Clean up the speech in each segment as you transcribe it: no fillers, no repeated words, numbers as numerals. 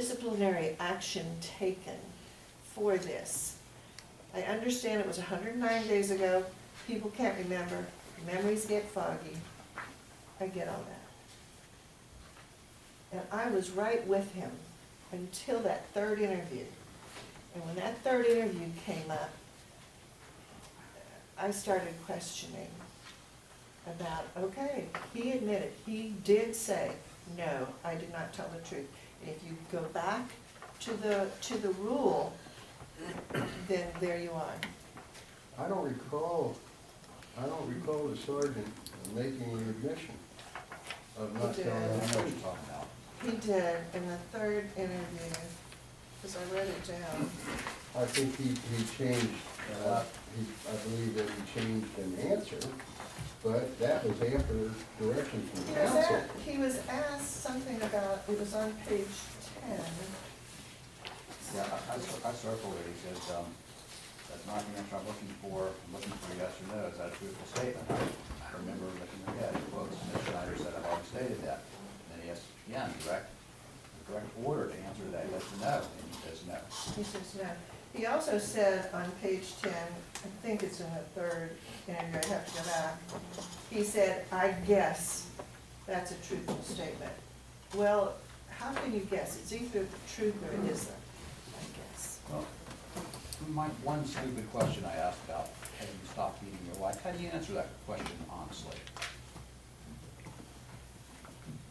disciplinary action taken for this. I understand it was 109 days ago, people can't remember, memories get foggy, I get all that. And I was right with him until that third interview. And when that third interview came up, I started questioning about, okay, he admitted, he did say, no, I did not tell the truth. And if you go back to the rule, then there you are. I don't recall the sergeant making an admission of not He telling did. the I know what you're truth. talking about. He did in the third interview, because I wrote it down. I think he changed, I believe that he changed an answer, but that was after direction from council. He was asked something about, it was on page 10. Yeah, I circled it, he says, that's not the answer I'm looking for yes or no, is that a truthful statement? I remember looking ahead, quotes, Ms. Schneider said, I've already stated that. And then he asked again, the correct order to answer that yes or no, and he says no. He says no. He also said on page 10, I think it's in the third interview, I'd have to go back, he said, I guess that's a truthful statement. Well, how can you guess? It's either the truth or it isn't, I guess. Well, one stupid question I asked about, have you stopped beating your wife? How do you answer that question honestly?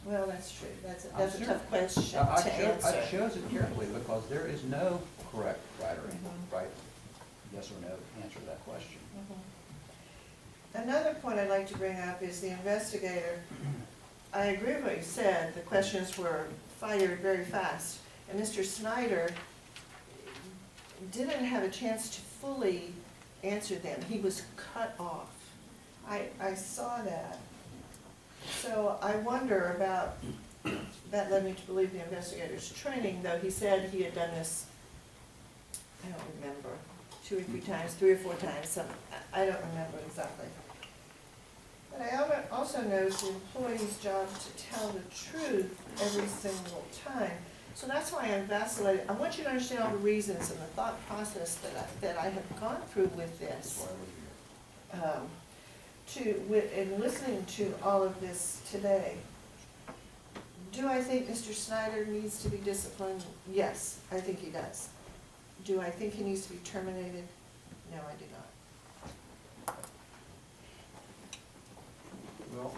Well, that's true. That's I'm a sure- tough question I to chose answer. it carefully because there is no correct right or Mhm. right, yes or no answer to that question. Mhm. Another point I'd like to bring up is the investigator. I agree with what you said. The questions were fired very fast. And Mr. Schneider didn't have a chance to fully answer them. He was cut off. I saw that. So I wonder about, that led me to believe the investigator's training, though he said he had done this, I don't remember, 2 or 3 times, 3 or 4 times, I don't remember exactly. But I also know it's the employee's job to tell the truth every single time. So that's why I'm vacillating. I want you to understand all the reasons and the thought process that I have gone through with That's this. why we're here. In listening to all of this today, do I think Mr. Schneider needs to be disciplined? Yes, I think he does. Do I think he needs to be terminated? No, I do not. Well,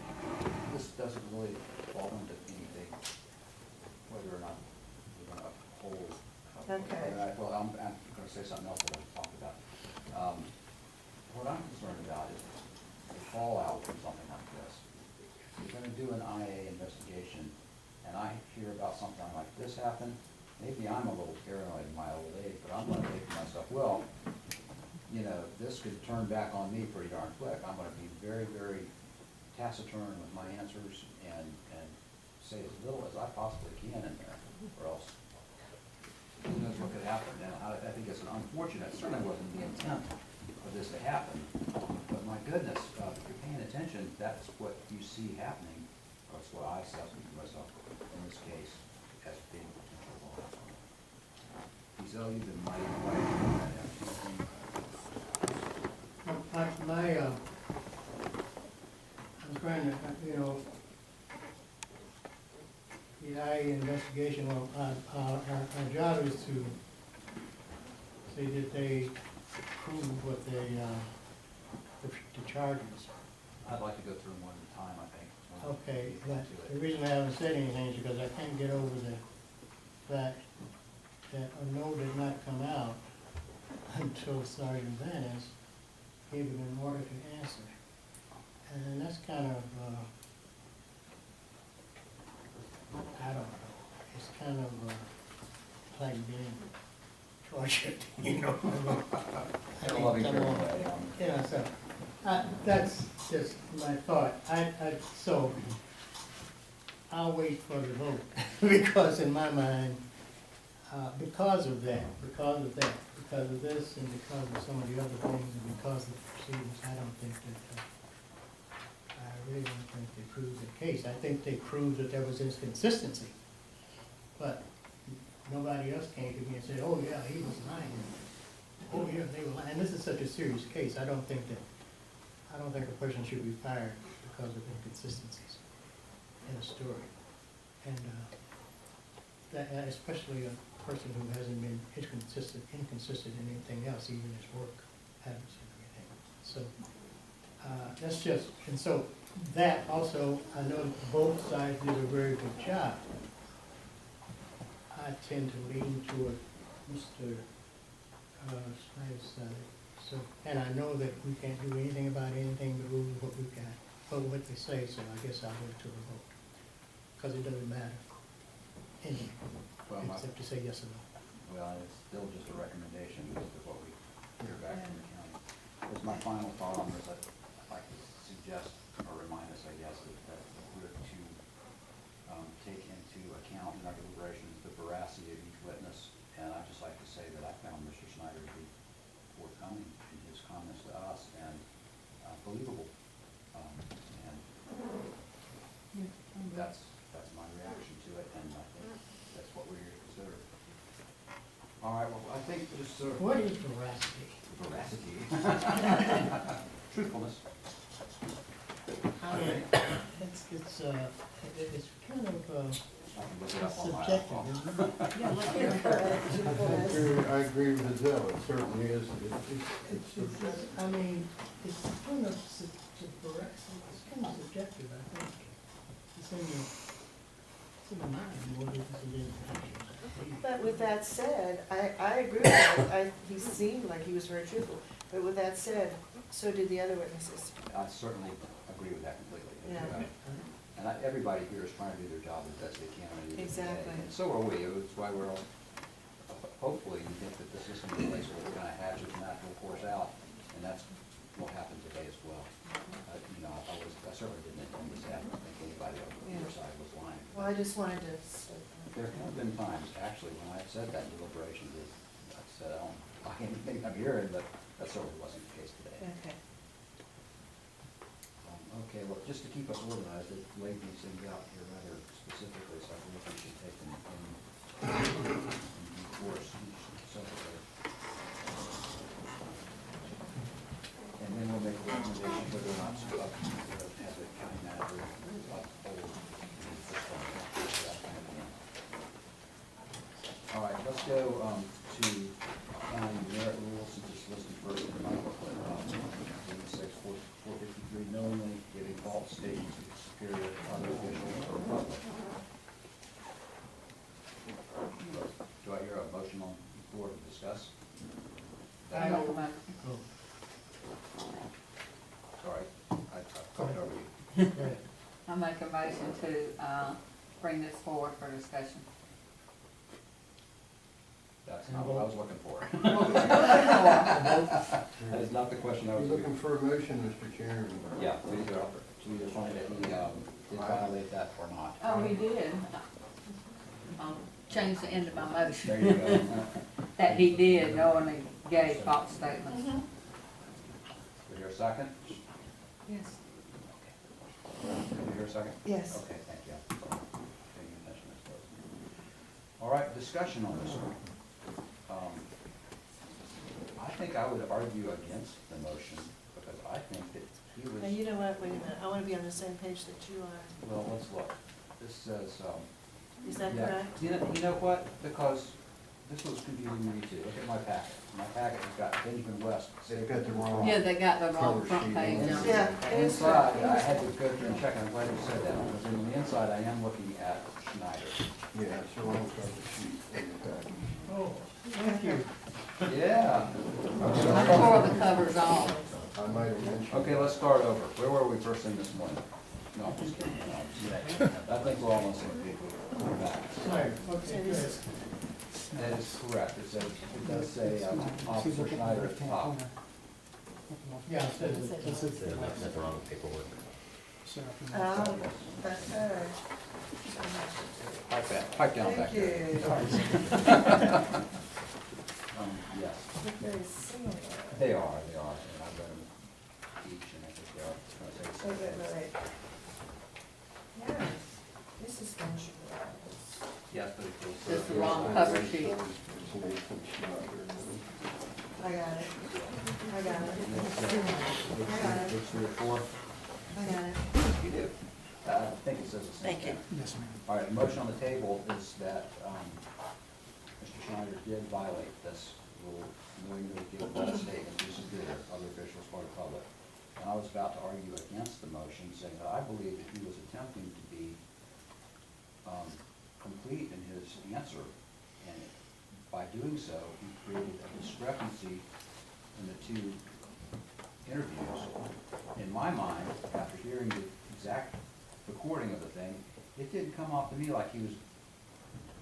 this doesn't really fall into anything, whether or not we're gonna uphold. Okay. Well, I'm gonna say something else that I've talked about. What I'm concerned about is the fallout from something like this. If you're gonna do an IA investigation, and I hear about something like this happen, maybe I'm a little paranoid in my old age, but I'm gonna think to myself, well, you know, this could turn back on me pretty darn quick. I'm gonna be very, very taciturn with my answers and say as little as I possibly can in there, or else who knows what could happen. Now, I think it's unfortunate, it certainly wasn't the intent for this to happen, but my goodness, if you're paying attention, that's what you see happening, or that's what I assess myself in this case as being potential law. Giselle, you've been mighty quiet on that, haven't you? I'm trying to, the IA investigation, well, our job is to say that they prove what they, the charges. I'd like to go through them one at a time, I think. Okay, Get but to the it. reason I haven't said anything is because I can't get over the fact that a no did not come out until Sergeant Vance gave him an order to answer. And that's kind of, I don't know, it's kind of like being tortured, you know? In a loving come care on. way, Yeah, so, that's just my thought. So, I'll wait for the vote, because in my mind, because of this, and because of some of the other things, and because of the proceedings, I don't think that, I really don't think they proved the case. I think they proved that there was inconsistency. But nobody else came to me and said, oh, yeah, he was lying. Oh, yeah, they were lying. And this is such a serious case. I don't think a person should be fired because of inconsistencies in a story. And that especially a person who hasn't been inconsistent in anything else, even his work habits and everything. So that's just, and so that also, I know both sides did a very good job. I tend to lean toward Mr. Schneider's side. So, and I know that we can't do anything about anything but what we've got, but what they say, so I guess I'll go to a vote. Because it doesn't matter, Well, except to say yes or no. well, it's still just a recommendation, this is what we hear back from the county. As my final thought on this, I'd like to suggest, or remind us, I guess, that we're to take into account in our deliberations the veracity of each witness. And I'd just like to say that I found Mr. Schneider to be forthcoming in his comments to us and believable. And that's my reaction to it, and I think that's what we're here to consider. All right, well, I think this sort of. What is veracity? Veracity. Truthfulness. It's kind of I can look it up on my subjective, iPhone. isn't it? Yeah, look at I agree with Adele, it certainly is. It's I mean, it's kind of subjective, I think. It's in the mind more than it's in the actions. But with that said, I agree with that. He seemed like he was very truthful. But with that said, so did the other witnesses. I certainly agree with that completely. Yeah. And everybody here is trying to do their job as best they can. on a given day. Exactly. And so are we. It's why we're all, hopefully, we think that the system is a place where it kind of hatches natural course out, and that's what happened today as well. You know, I certainly didn't intend to say, I don't think anybody on either side was lying. Well, I just wanted to. There have been times, actually, when I've said that in deliberations, I've said, I don't buy anything I'm hearing, but that certainly wasn't the case today. Okay. Okay, well, just to keep us organized, it laid these things out here rather specifically, so I think we should take them in due course separately. And then we'll make a recommendation whether or not to have the county manager uphold the first one. That kind of thing. All right, let's go to county merit rules, since it's listed first in my booklet. 453, knowingly giving false statements to superior other officials or public. Do I hear a motion on the floor to discuss? I I'll don't- make Sorry, I talked over you. Go ahead. a motion to bring this forward for discussion. That's not what I was looking for. That is not the question I You're was looking for a motion, Mr. Chairman. Yeah, to either find that he did violate that or not. Oh, we did. I'll change the end of my There motion. you go. That he did knowingly gave false statements. Mm-hmm. Is there a second? Yes. Is there a second? Yes. Okay, thank you. Sorry. Paying attention, I suppose. All right, discussion on this one. I think I would argue against the motion because I think that he Now, was, you know what, wait a minute, I want to be on the same page that you are. well, let's look. This says, Is that yeah. correct? You know what? Because this was confusing me too. Look at my packet. My packet has got Benjamin West. They've got the wrong. Yeah, they got the wrong Cover front sheet. page on it. Yeah, it is Inside, correct. I had to go through and check, and I'm glad you said that, because on the inside, I am looking at Schneider. Yeah, it's the wrong cover sheet in the back. Oh, thank you. Yeah. I tore the covers off. I might have mentioned. Okay, let's start over. Where were we first thing this morning? No, I'm just kidding. No, I think we're all on the same page. We're back. Sorry, okay, good. That is correct. It says, it does say Officer Schneider at the top. Yeah, it says it. That's the wrong paperwork. Oh, that's her. Pipe down back Thank there. you. Yes, Look very similar. they are, and I've read them each, and I think they are trying to say Wait, something. wait, wait. Yeah, this is going to be. Yes, but it goes. This is the wrong cover sheet. I got it. I got it. I got it. Which 3 or 4? I got it. You do. I think it says the same Thank you. thing. Yes, ma'am. All right, the motion on the table is that Mr. Schneider did violate this rule, knowingly give false statements to superior, other officials, or the public. And I was about to argue against the motion, saying that I believe that he was attempting to be complete in his answer, and by doing so, he created a discrepancy in the 2 interviews. In my mind, after hearing the exact recording of the thing, it didn't come off to me like he was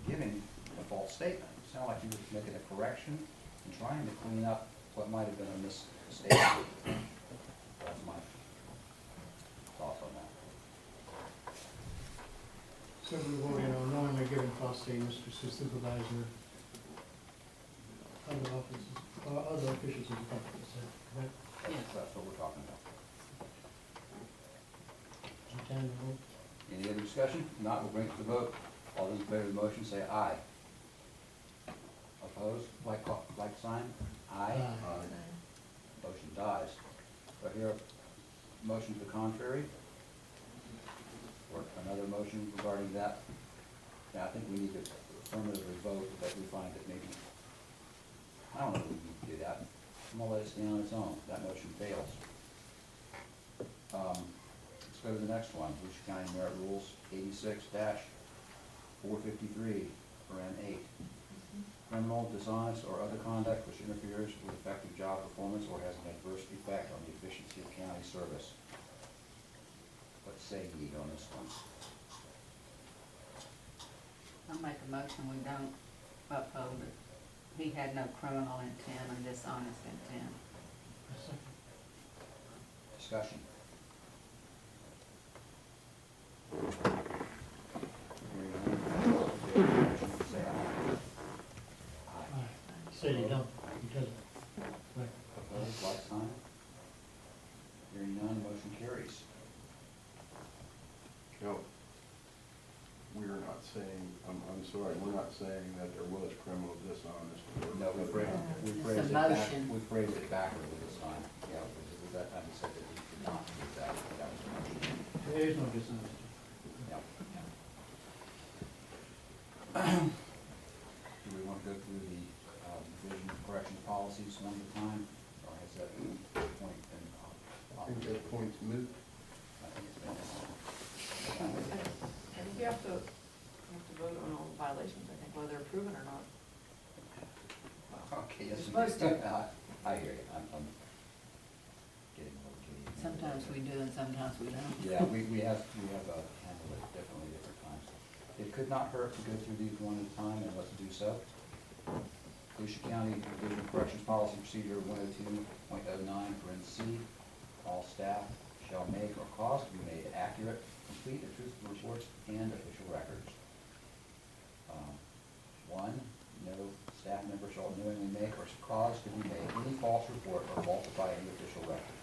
giving a false statement. It sounded like he was making a correction and trying to clean up what might have been a misstatement. That's my thoughts on that. So we voted on knowingly giving false statements to supervisor, other officers, or other officials of the company, is that correct? That's what we're talking about. Intend to vote? Any other discussion? If not, we'll bring it to the vote. All those in favor of the motion say aye. Opposed? Like sign? Aye. Motion dies. Do I hear a motion to the contrary? Or another motion regarding that? Now, I think we need to affirmatively vote that we find that maybe, I don't know if we need to do that. I'm gonna let it stand on its own. That motion fails. Let's go to the next one. Volusia County Merit Rules 86-453, paren 8. Criminal, dishonest, or other conduct which interferes with effective job performance or has an adverse effect on the efficiency of county service. What say ye on this one? I'll make a motion, we don't uphold it. He had no criminal intent or dishonest intent. A second. Discussion. Hearing none, all in favor of the motion, say aye. Aye. Said he don't, he doesn't. Right. Opposed, like sign. Hearing none, motion carries. No, we're not saying, I'm sorry, we're not saying that there was criminal dishonesty. No, we phrased It's a it back, motion. we phrased it backwardly this time. Yeah, because at that time we said that we could not do that, that was the motion. There is no dishonesty. Yeah. Do we want to go through the division of corrections policies one at a time, or has that point been? I think that point's moot. I think it's been. I think you have to vote on all the violations, I think, whether proven or not. Okay, yes. You're supposed to. I hear you, I'm getting a little giddy. Sometimes we do and sometimes we don't. Yeah, we have handled it differently different times. It could not hurt to go through these one at a time, and let's do so. Volusia County Division of Corrections Policy Procedure 102.09, paren C, all staff shall make or cause to be made accurate, complete, and truthful reports and official records. 1, no staff member shall knowingly make or cause to be made any false report or falsify any official record.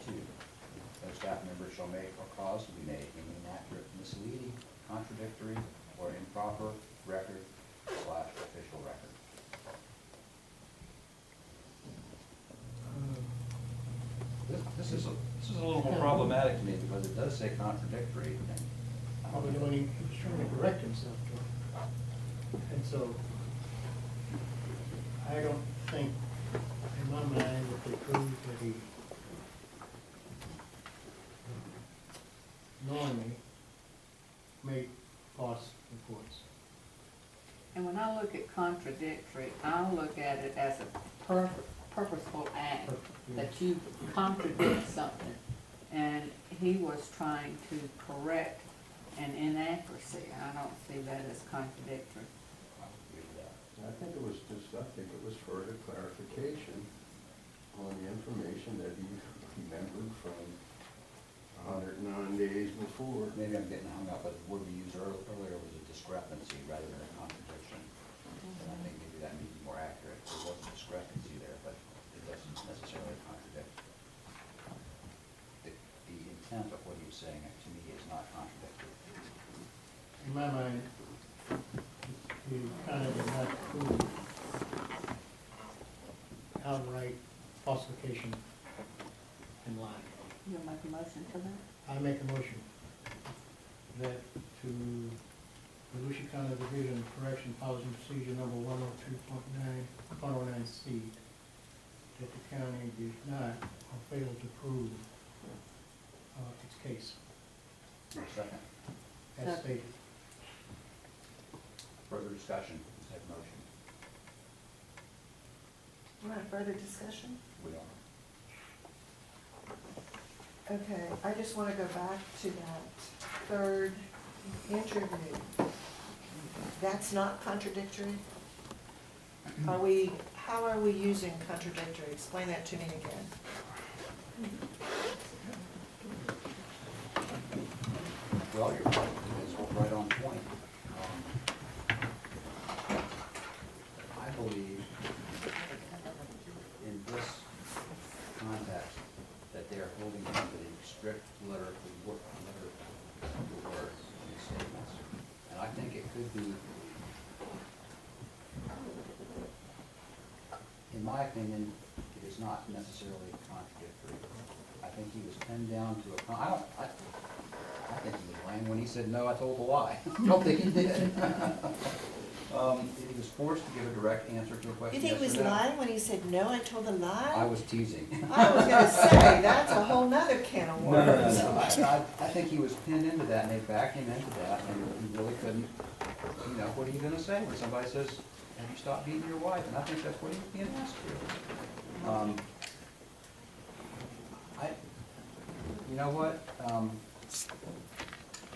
2, no staff member shall make or cause to be made any inaccurate, misleading, contradictory, or improper record/official record. This is a little more problematic to me because it does say contradictory. And I Probably don't know. when he was trying to correct himself, George. And so, I don't think, in my mind, that they proved that he knowingly made false reports. And when I look at contradictory, I look at it as a purposeful act, that you contradict something. And he was trying to correct an inaccuracy. I don't see that as contradictory. I would agree with that. I think it was further clarification on the information that he remembered from 109 days before. Maybe I'm getting hung up, but the word we used earlier was a discrepancy rather than a contradiction. And I think maybe that may be more accurate. There was a discrepancy there, but it doesn't necessarily contradict. The intent of what he was saying, to me, is not contradictory. In my mind, falsification in line. You'll make a motion for that? I make a motion that to the Volusia County Division of Correction Policy Procedure number 102.9C, that the county did not or failed to prove its case, Second. as Second. stated. Further discussion, said motion. Want further discussion? We are. Okay, I just want to go back to that third interview. That's not contradictory? How are we using contradictory? Explain that to me again. Well, you're right, it's right on point. I believe in this context that they are holding on to the strict letter of the word in these statements. And I think it could be, in my opinion, it is not necessarily contradictory. I think he was pinned down to a, I think he was lying when he said, no, I told a lie. I don't think he did. He was forced to give a direct answer to a You question. think he was yes or no. lying when he said, no, I told a lie? I was teasing. I was gonna say, that's a whole nother can of No, no, worms. no, no. I think he was pinned into that, and they backed him into that, and he really couldn't, you know, what are you gonna say when somebody says, have you stopped beating your wife? And I think that's what he was being asked to. You know what?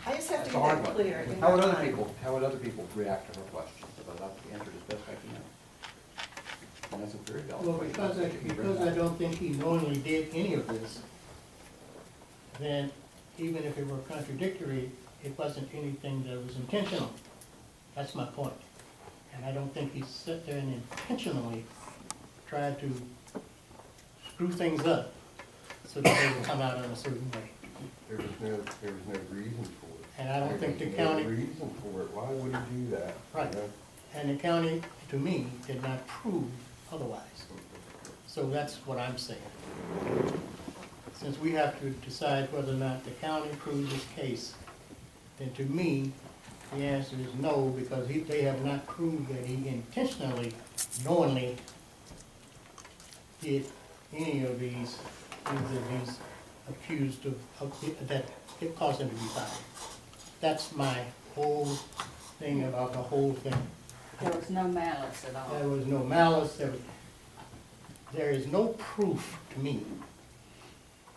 I just have to That's a get hard that one. clear in How my would other mind. how would other people react to her question? Because I've answered as best I can. And that's a very valid Well, question. because I don't think he knowingly did any of this, then even if it were contradictory, it wasn't anything that was intentional. That's my point. And I don't think he sat there and intentionally tried to screw things up so that they would come out in a certain way. There was no reason for it. And I don't think the There was county, no reason for it, why would he do that? Right. You know? and the county, to me, did not prove otherwise. So that's what I'm saying. Since we have to decide whether or not the county proved this case, then to me, the answer is no, because they have not proved that he intentionally, knowingly did any of these things that he's accused of that it caused him to be fired. That's my whole thing about the whole thing. There was no malice at all. There was no malice, there is no proof to me,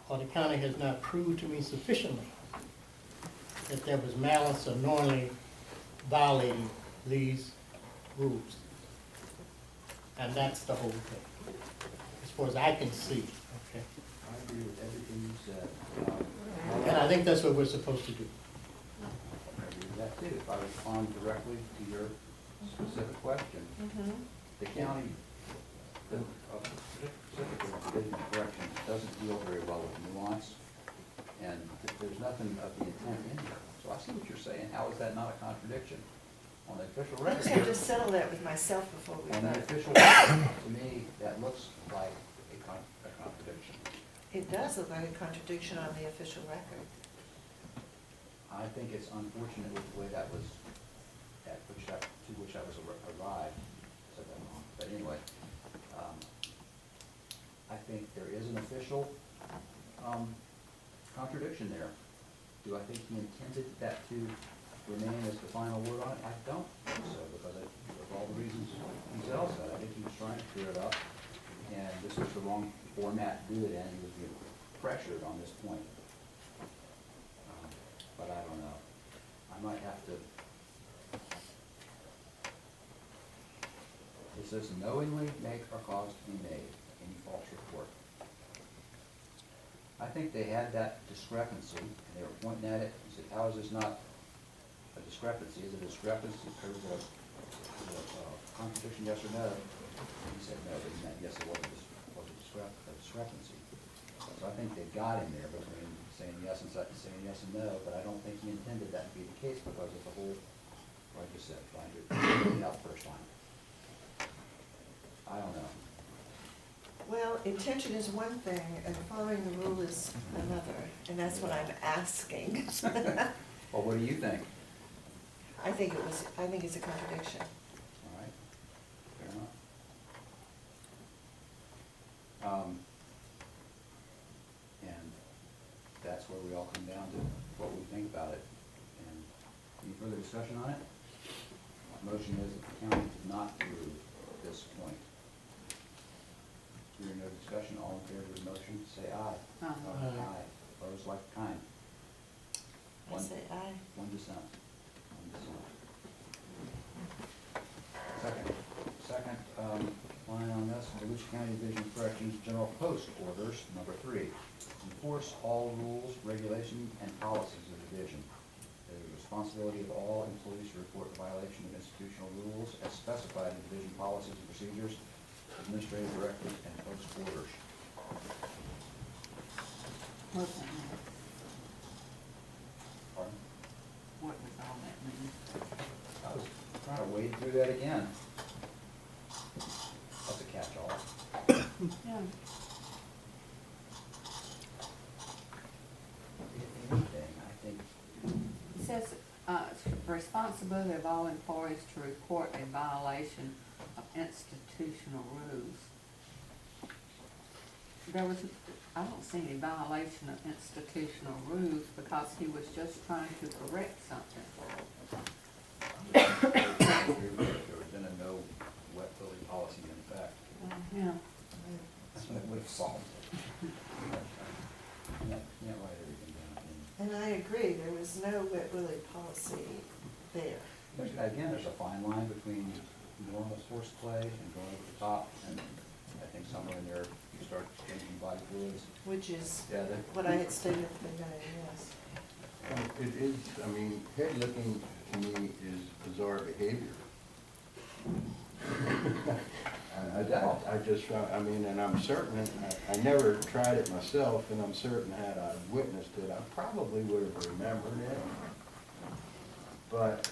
or the county has not proved to me sufficiently that there was malice or knowingly violating these rules. And that's the whole thing, as far as I can see, okay? I agree with everything you said. And I think that's what we're supposed to do. I agree with that too. If I respond directly to your specific question, Mhm. the county, specifically the Division of Corrections, doesn't deal very well with nuance, and there's nothing of the intent in here. So I see what you're saying. How is that not a contradiction? On the official I record just have here, to settle that with myself before we on the vote. official record, to me, that looks like a contradiction. It does look like a contradiction on the official record. I think it's unfortunate with the way that was, to which I was arrived, said that wrong, but anyway, I think there is an official, contradiction there. Do I think he intended that to remain as the final word on it? I don't think so, because of all the reasons Giselle said. I think he was trying to clear it up, and this was the wrong format to do it in, he was being pressured on this point. But I don't know. I might have to. It says knowingly make or cause to be made any false report. I think they had that discrepancy, and they were pointing at it, and said, how is this not a discrepancy? Is it a discrepancy, or is it a contradiction, yes or no? And he said no, but he meant yes, it was a discrepancy. So I think they got him there between saying yes and saying yes and no, but I don't think he intended that to be the case because of the whole, like I just said, trying to get it out first time. I don't know. Well, intention is one thing and following the rule is another, and that's what I'm asking. Well, what do you think? I think it's a contradiction. All right, fair enough. And that's where we all come down to what we think about it. And any further discussion on it? My motion is that the county did not approve this point. Hearing no discussion, all in favor of the motion, say aye. Aye. Opposed, like kind. I say aye. One dissent. One dissent. Second line on this, Volusia County Division of Corrections General Post Orders, number 3. Enforce all rules, regulations, and policies of the division. It is the responsibility of all employees to report the violation of institutional rules as specified in division policies and procedures, administrative directives, and post orders. What's that mean? Pardon? What does all that mean? I was trying to wade through that again. That's a catch-all. Yeah. If anything, I think, It says, it's the responsibility of all employees to report a violation of institutional rules. I don't see any violation of institutional rules because he was just trying to correct something. there was been a no wet building policy in effect. Yeah. That's what it would have solved. Can't write everything down. And I agree, there was no wet willy policy there. Again, there's a fine line between normal horseplay and going over the top, and I think somewhere in there, you start changing body fluids. Which is Yeah, what I had stated at the beginning, yes. It is, I mean, head licking to me is bizarre behavior. I just, I mean, and I'm certain, I never tried it myself, and I'm certain had I witnessed it, I probably would have remembered it. But,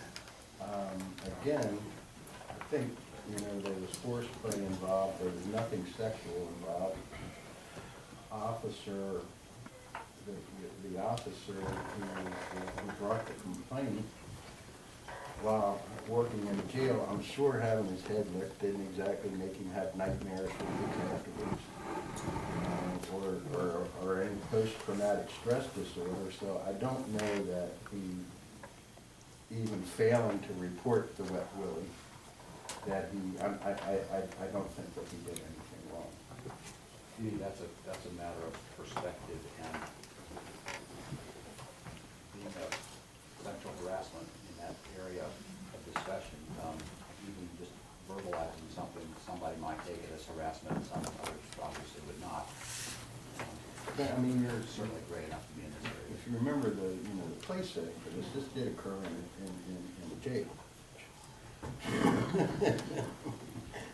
again, I think, you know, there was horseplay involved, there was nothing sexual involved. Officer, the officer who brought the complaint, while working in the jail, I'm sure having his head licked didn't exactly make him have nightmares for weeks afterwards, or any post-traumatic stress disorder. So I don't know that he, even failing to report the wet willy, that he, I don't think that he did anything wrong. See, that's a matter of perspective, and the sexual harassment in that area of discussion, even just verbalizing something, somebody might take it as harassment, and some others obviously would not. But, I mean, you're Certainly great enough to be in this area. if you remember the, you know, the place setting for this did occur in the jail.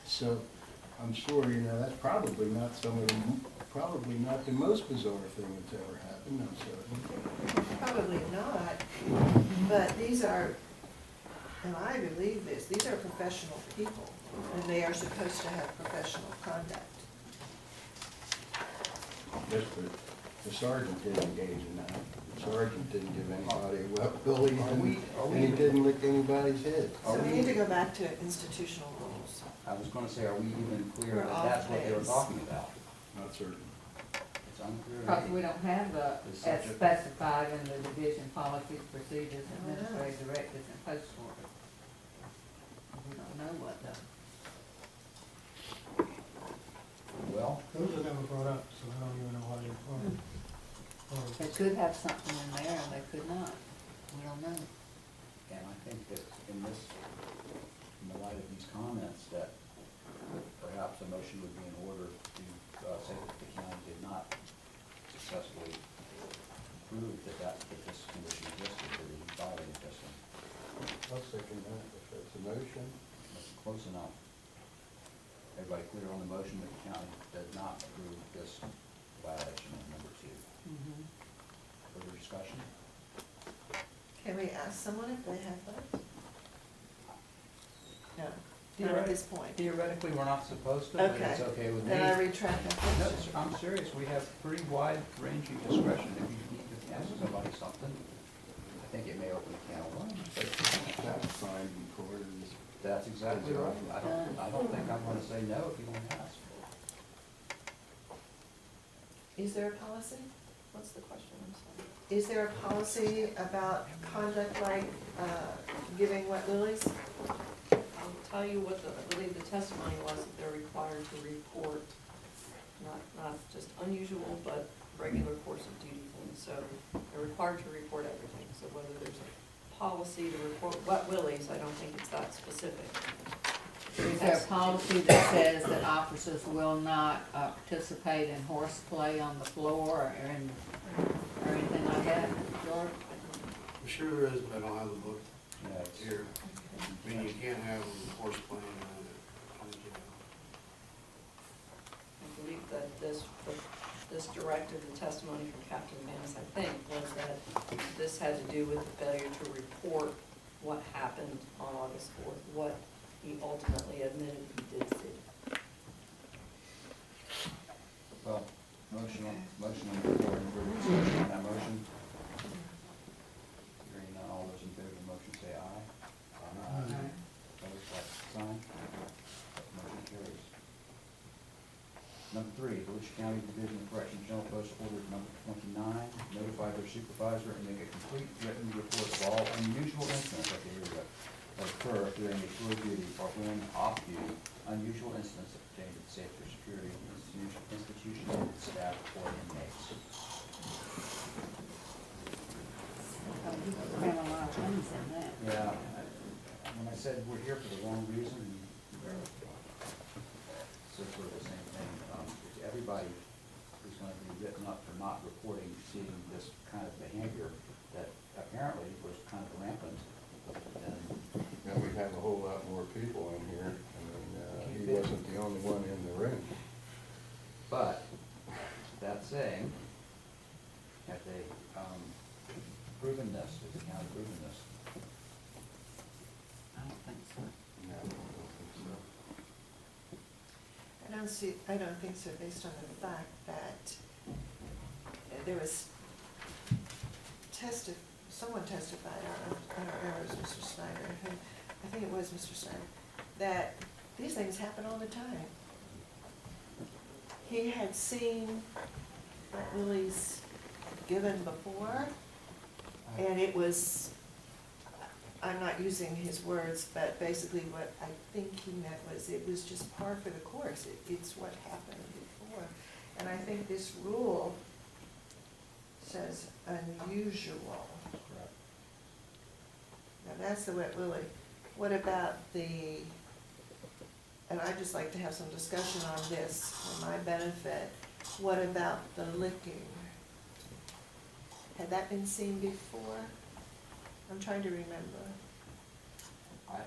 So, I'm sure, you know, that's probably not probably not the most bizarre thing that's ever happened, I'm sorry. Probably not, but these are, and I believe this, these are professional people, and they are supposed to have professional conduct. Yes, but the sergeant didn't engage in that. The sergeant didn't give anybody a wet willy, and he didn't lick anybody's head. So we need to go back to institutional rules. I was gonna say, are we even clear We're that off that's what they were base. talking about? Not certain. It's unclear. to Because me. we don't have the, The as subject. specified in the division policies, procedures, administrative directives, and post orders. We don't know what the, Well, Those are never brought up, so I don't even know why they're brought up. they could have something in there and they could not. We don't know. and I think that in the light of these comments, that perhaps a motion would be in order to say that the county did not successfully prove that this condition existed, that he violated this one. I'll second that, if that's a motion. That's close enough. Everybody clear on the motion that the county does not approve this violation of number 2? Further discussion? Can we ask someone if they have those? No. not at this point. Theoretically, we're not supposed to, but Okay. it's okay with me. Then I retract that No, question. I'm serious, we have pretty wide ranging discretion. If you need to ask somebody something, I think it may open a can of worms, but That's fine, recorded. that's exactly right. I don't think I'm gonna say no if you want to ask. Is there a policy? What's the question, I'm sorry? Is there a policy about conduct like giving wet lilies? I'll tell you what I believe the testimony was, that they're required to report, not just unusual, but regular course of duty things. So they're required to report everything. So whether there's a policy to report wet willies, I don't think it's that specific. Is there a policy that says that officers will not participate in horseplay on the floor or anything like that? George? I'm sure there is, but I don't have the book Yeah, it's- here. I mean, you can't have horse playing on the jail. I believe that this directive, the testimony from Captain Manis, I think, was that this had to do with the failure to report what happened on August 4th, what he ultimately admitted he did see. Well, motion on the floor, any further discussion on that motion? Hearing none, all those in favor of the motion say aye. Aye. Opposed, like sign. Motion carries. Number 3, Volusia County Division of Corrections General Post Order number 29, notify their supervisor and make a complete written report of all unusual incidents, okay, here we go, that occur during a tour of duty or when off duty, unusual incidents that pertain to the safety or security of the institution and its staff or inmates. We have a lot of things in that. Yeah, when I said we're here for the wrong reason, it's sort of the same thing. Everybody is going to be written up for not reporting, seeing this kind of behavior that apparently was kind of rampant. And we have a whole lot more people in here. I mean, he wasn't the only one in the room. But, that saying, have they proven this? Has the county proven this? I don't think so. No, I don't think so. I don't think so, based on the fact that there was someone testified, I don't remember, it was Mr. Schneider, I think it was Mr. Schneider, that these things happen all the time. He had seen wet lilies given before, and it was, I'm not using his words, but basically what I think he meant was it was just par for the course. It's what happened before. And I think this rule says unusual. Correct. Now that's the wet lily. What about and I'd just like to have some discussion on this for my benefit. What about the licking? Had that been seen before? I'm trying to remember. I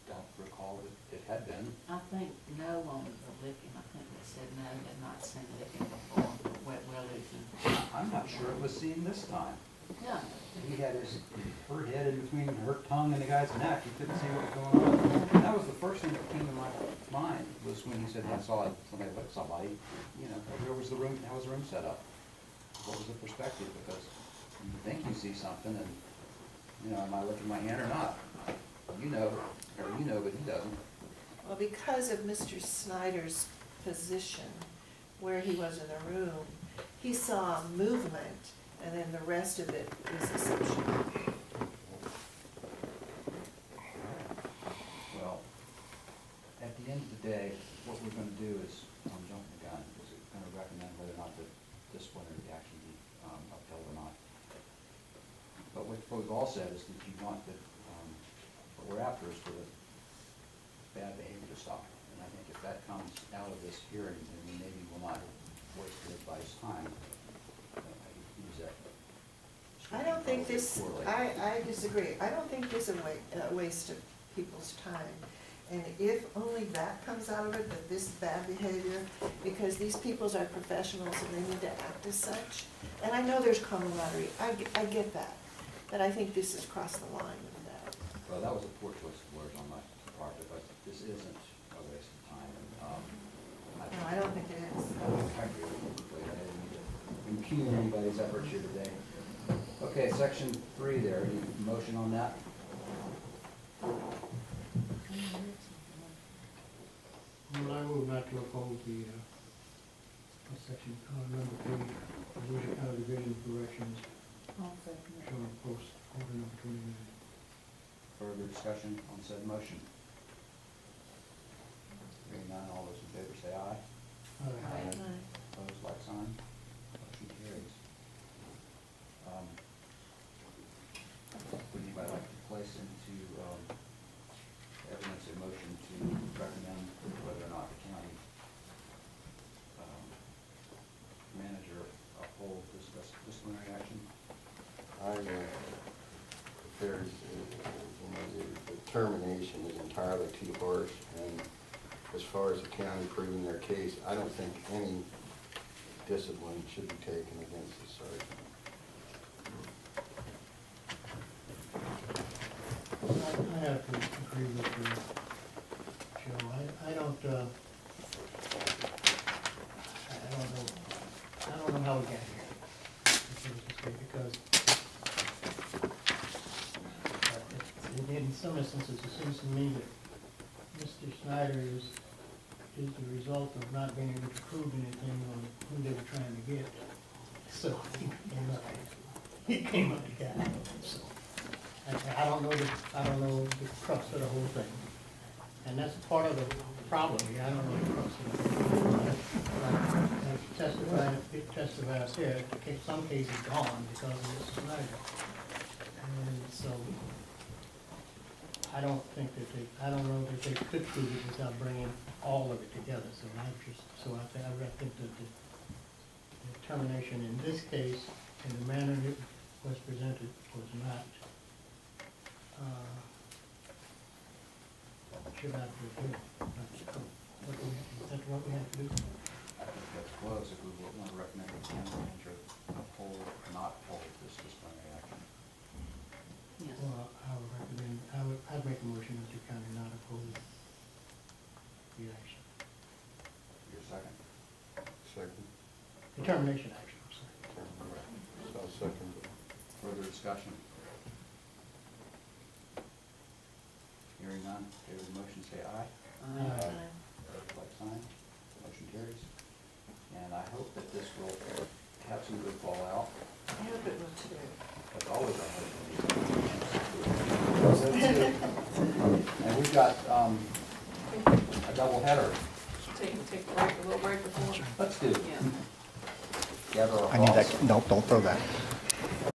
don't recall that it had been. I think no on the licking. I think they said no, they'd not seen licking before, wet willies and. I'm not sure it was seen this time. No. He had her head in between her tongue and the guy's neck. He couldn't see what was going on. That was the first thing that came to my mind, was when he said, I saw somebody lick somebody. You know, where was the room, how was the room set up? What was the perspective? Because you think you see something and, you know, am I looking my hand or not? You know, but he doesn't. Well, because of Mr. Snyder's position, where he was in the room, he saw movement, and then the rest of it is assumption. Well, at the end of the day, what we're gonna do is, I'm jumping the gun, is gonna recommend whether or not the disciplinary action be upheld or not. But what we've all said is that you want the, what we're after is for the bad behavior to stop. And I think if that comes out of this hearing, then we maybe will not waste everybody's time. I use that. I don't think this, poorly. I disagree. I don't think this is a waste of people's time. And if only that comes out of it, that this bad behavior, because these peoples are professionals and they need to act as such. And I know there's camaraderie, I get that, but I think this has crossed the line with that. Well, that was a poor choice of words on my part, but this isn't everybody's efforts here today. Okay, section 3 there, any motion on that? Well, I move not to oppose the, section, number 3, Volusia County Division of Corrections, I'll second it. showing post order number 29. Further discussion on said motion? Hearing none, all those in favor say aye. Aye. Opposed, like sign. Motion carries. Would anybody like to place into evidence a motion to recommend whether or not the county manager uphold this disciplinary action? The termination is entirely too harsh, and as far as the county proving their case, I don't think any discipline should be taken against the sergeant. I have to agree with you, Joe. I don't know how we got here, because in some instances, it seems to me that Mr. Schneider is the result of not being able to prove anything on who they were trying to get. So he came up the guy. So I don't know the crux of the whole thing. And that's part of the problem here. I don't know the crux of it. It testified there, some cases gone because of Mr. Schneider. And so I don't know that they could prove it without bringing all of it together. So I think that the termination in this case, in the manner it was presented, was not, should not be good. That's what we have to do. I think that's close, if we want to recommend the county manager uphold or not uphold this disciplinary action. Yes. Well, I'd make a motion that the county not oppose the action. Your second? Second? The termination action, I'm sorry. So second. Further discussion? Hearing none, favor of the motion say aye. Aye. Opposed, like sign. Motion carries. And I hope that this will have some good fallout. I hope it will too. That's always our hope. And we've got a double header. Take a break, a little break before. Let's do. Yeah. Gather our I need that, thoughts. no, don't throw that.